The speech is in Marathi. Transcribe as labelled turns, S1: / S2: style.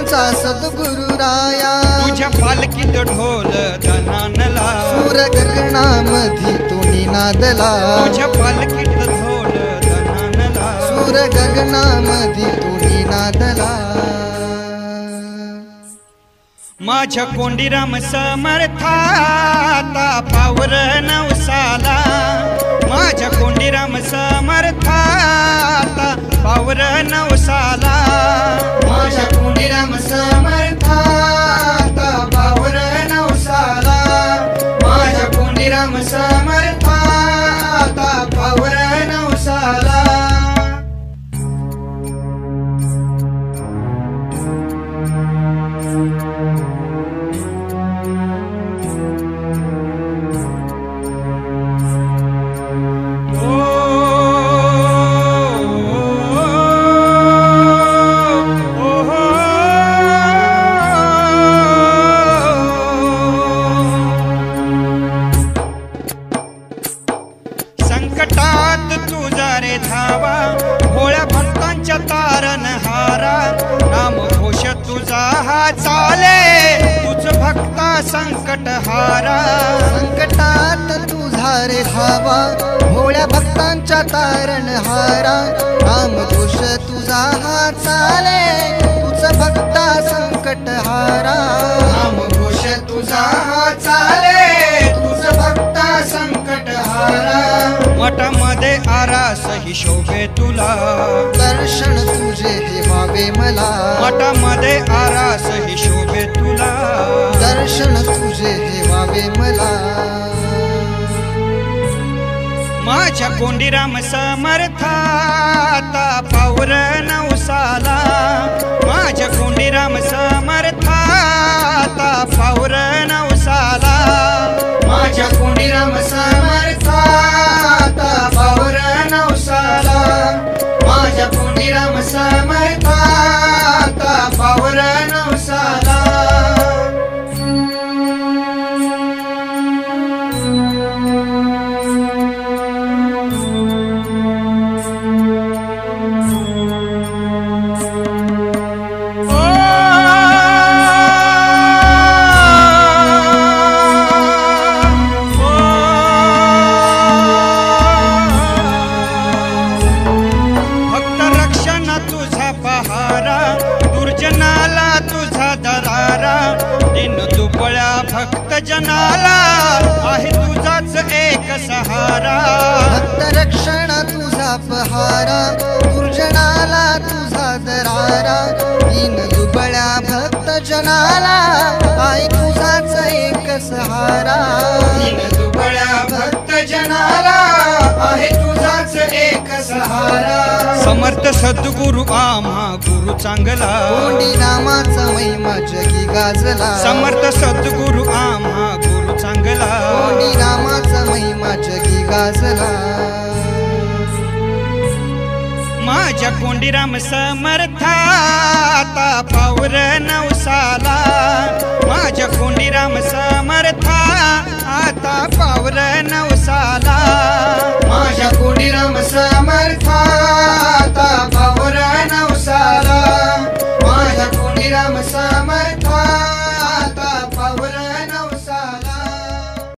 S1: आमचा सद्गुरु राया
S2: तुझ्या पालखीत ढोल धनानला
S1: सूर गगनामधी तो निनादला
S2: तुझ्या पालखीत ढोल धनानला
S1: सूर गगनामधी तो निनादला
S2: माझ्या कोंडीराम समर्थाता पावर नवसाला माझ्या कोंडीराम समर्थाता पावर नवसाला
S1: माझ्या कोंडीराम समर्थाता पावर नवसाला माझ्या कोंडीराम समर्थाता पावर नवसाला
S2: संकटात तुझा रे धावा भोळ्या भक्तांच्या तारणहारा नाम घोष तुझा हा चाले तुझ भक्ता संकटहारा
S1: संकटात तुझा रे धावा भोळ्या भक्तांच्या तारणहारा नामघोष तुझा हा चाले तुझ भक्ता संकटहारा नामघोष तुझा हा चाले तुझ भक्ता संकटहारा
S2: मठामध्ये आरास ही शोभे तुला
S1: दर्शन तुझे हे व्हावे मला
S2: मठामध्ये आरास ही शोभे तुला
S1: दर्शन तुझे हे व्हावे मला
S2: माझ्या कोंडीराम समर्थाता पावर नवसाला माझ्या कोंडीराम समर्थाता पावर नवसाला
S1: माझ्या कोंडीराम समर्थाता पावर नवसाला माझ्या कोंडीराम समर्थाता पावर नवसाला
S2: भक्त जनाला आहे तुझाच एक सहारा
S1: भक्त रक्षण तुझा पहारा दुर्जनाला तुझा दरारा दीन दुबळ्या भक्त जनाला आहे तुझाच एक सहारा दीन दुबळ्या भक्त जनाला आहे तुझाच एक सहारा
S2: समर्थ सद्गुरु आम्हा गुरु चांगला
S1: कोंडीरामाचा महिमा जगी गाजला
S2: समर्थ सद्गुरु आम्हा गुरु चांगला
S1: कोंडीरामाचा महिमा जगी गाजला
S2: माझ्या कोंडीराम समर्थाता पावर नवसाला